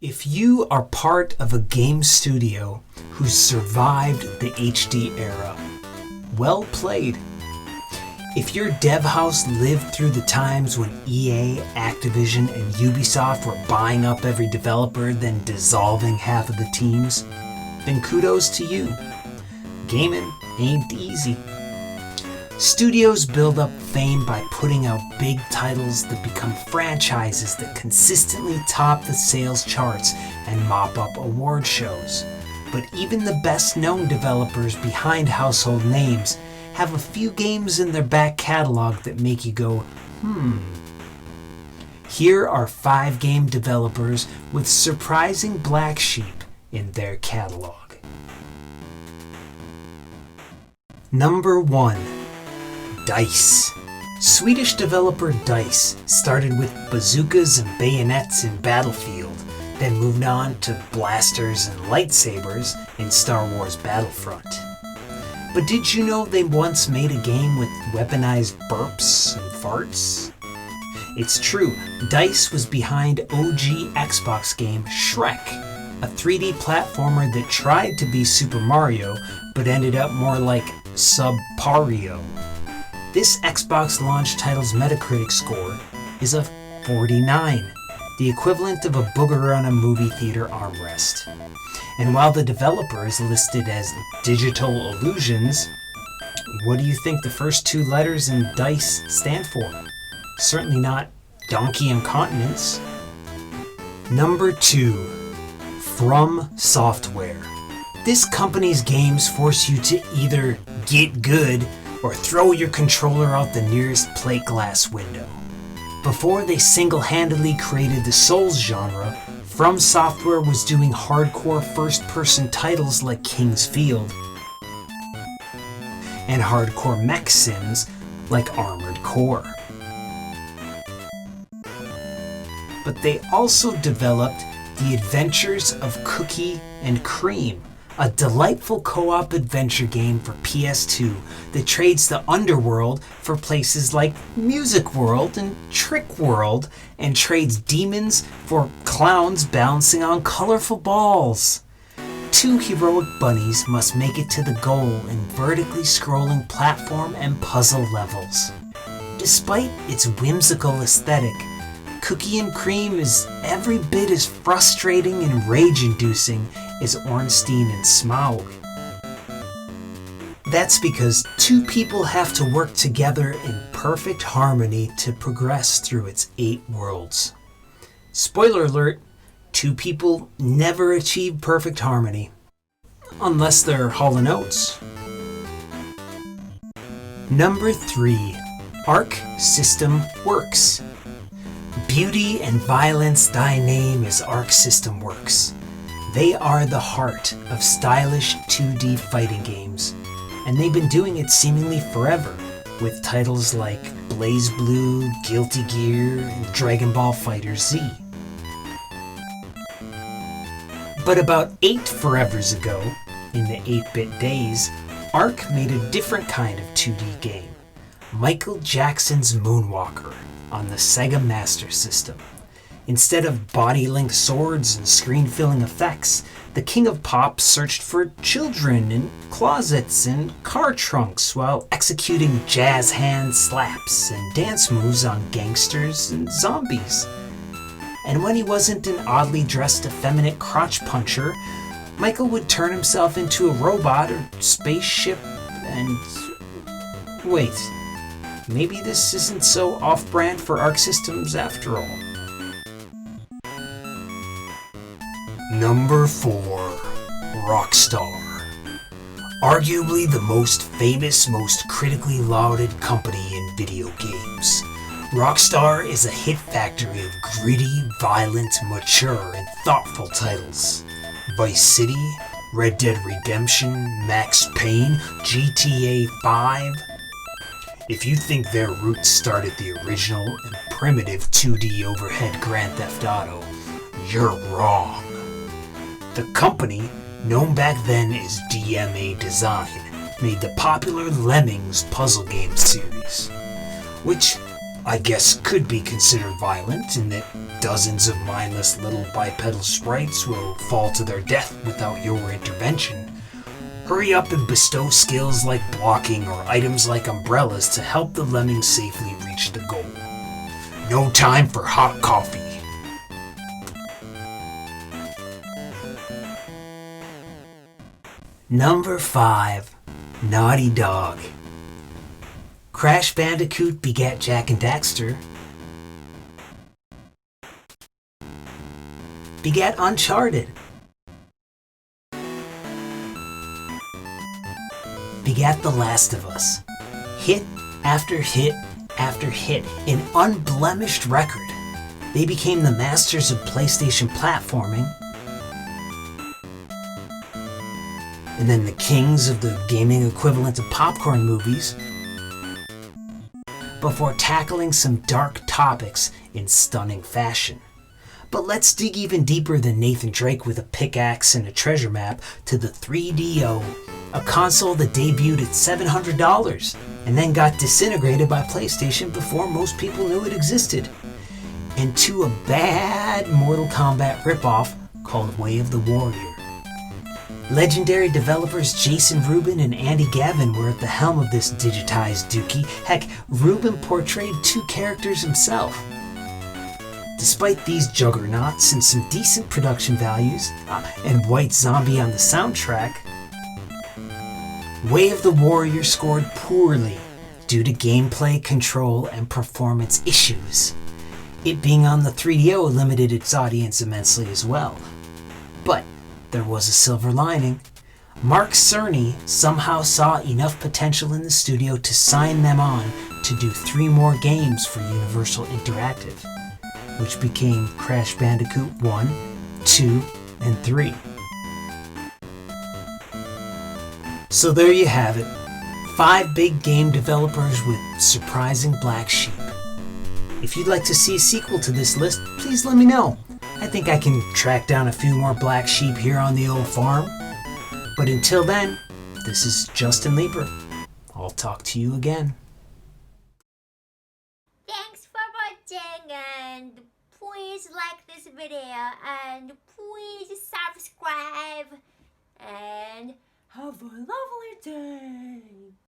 If you are part of a game studio who survived the HD era, well played. If your dev house lived through the times when EA, Activision, and Ubisoft were buying up every developer, then dissolving half of the teams, then kudos to you. Gaming ain't easy. Studios build up fame by putting out big titles that become franchises that consistently top the sales charts and mop up award shows. But even the best-known developers behind household names have a few games in their back catalog that make you go, Here are 5 game developers with surprising black sheep in their catalog. Number 1. DICE. Swedish developer DICE started with bazookas and bayonets in Battlefield, then moved on to blasters and lightsabers in Star Wars Battlefront. But did you know they once made a game with weaponized burps and farts? It's true, DICE was behind OG Xbox game Shrek, a 3D platformer that tried to be Super Mario, but ended up more like Sub-Pario. This Xbox launch title's Metacritic score is a 49, the equivalent of a booger on a movie theater armrest. And while the developer is listed as Digital Illusions, what do you think the first 2 letters in DICE stand for? Certainly not Donkey Incontinence. Number 2. From Software. This company's games force you to either get good or throw your controller out the nearest plate glass window. Before they single-handedly created the Souls genre, From Software was doing hardcore first-person titles like King's Field and hardcore mech sims like Armored Core. But they also developed The Adventures of Cookie and Cream, a delightful co-op adventure game for PS2 that trades the underworld for places like Music World and Trick World, and trades demons for clowns bouncing on colorful balls. 2 heroic bunnies must make it to the goal in vertically scrolling platform and puzzle levels. Despite its whimsical aesthetic, Cookie and Cream is every bit as frustrating and rage-inducing as Ornstein and Smaug. That's because 2 people have to work together in perfect harmony to progress through its 8 worlds. Spoiler alert, 2 people never achieve perfect harmony. Unless they're Hall & Oates. Number 3. Arc System Works. Beauty and violence thy name is Arc System Works. They are the heart of stylish 2D fighting games, and they've been doing it seemingly forever, with titles like BlazBlue, Guilty Gear, and Dragon Ball FighterZ. But about 8 forevers ago, in the 8-bit days, Arc made a different kind of 2D game, Michael Jackson's Moonwalker, on the Sega Master System. Instead of body-length swords and screen-filling effects, the King of Pop searched for children in closets and car trunks while executing jazz hand slaps and dance moves on gangsters and zombies. And when he wasn't an oddly dressed effeminate crotch puncher, Michael would turn himself into a robot or spaceship and... Wait, maybe this isn't so off-brand for Arc Systems after all. Number 4. Rockstar. Arguably the most famous, most critically lauded company in video games. Rockstar is a hit factory of gritty, violent, mature, and thoughtful titles. Vice City, Red Dead Redemption, Max Payne, GTA 5. If you think their roots start at the original and primitive 2D overhead Grand Theft Auto, you're wrong. The company, known back then as DMA Design, made the popular Lemmings puzzle game series, which I guess could be considered violent in that dozens of mindless little bipedal sprites will fall to their death without your intervention. Hurry up and bestow skills like blocking or items like umbrellas to help the lemmings safely reach the goal. No time for hot coffee. Number 5. Naughty Dog. Crash Bandicoot begat Jak and Daxter. Begat Uncharted. Begat The Last of Us. Hit after hit after hit, an unblemished record. They became the masters of PlayStation platforming, and then the kings of the gaming equivalent of popcorn movies, before tackling some dark topics in stunning fashion. But let's dig even deeper than Nathan Drake with a pickaxe and a treasure map to the 3DO, a console that debuted at $700 and then got disintegrated by PlayStation before most people knew it existed, and to a bad Mortal Kombat ripoff called Way of the Warrior. Legendary developers Jason Rubin and Andy Gavin were at the helm of this digitized dookie. Heck, Rubin portrayed 2 characters himself. Despite these juggernauts and some decent production values, and White Zombie on the soundtrack, Way of the Warrior scored poorly due to gameplay, control, and performance issues. It being on the 3DO limited its audience immensely as well. But there was a silver lining. Mark Cerny somehow saw enough potential in the studio to sign them on to do 3 more games for Universal Interactive, which became Crash Bandicoot 1, 2, and 3. So there you have it. 5 big game developers with surprising black sheep. If you'd like to see a sequel to this list, please let me know. I think I can track down a few more black sheep here on the old farm. But until then, this is Justin Lieber. I'll talk to you again. Thanks for watching, and please like this video, and please subscribe, and have a lovely day.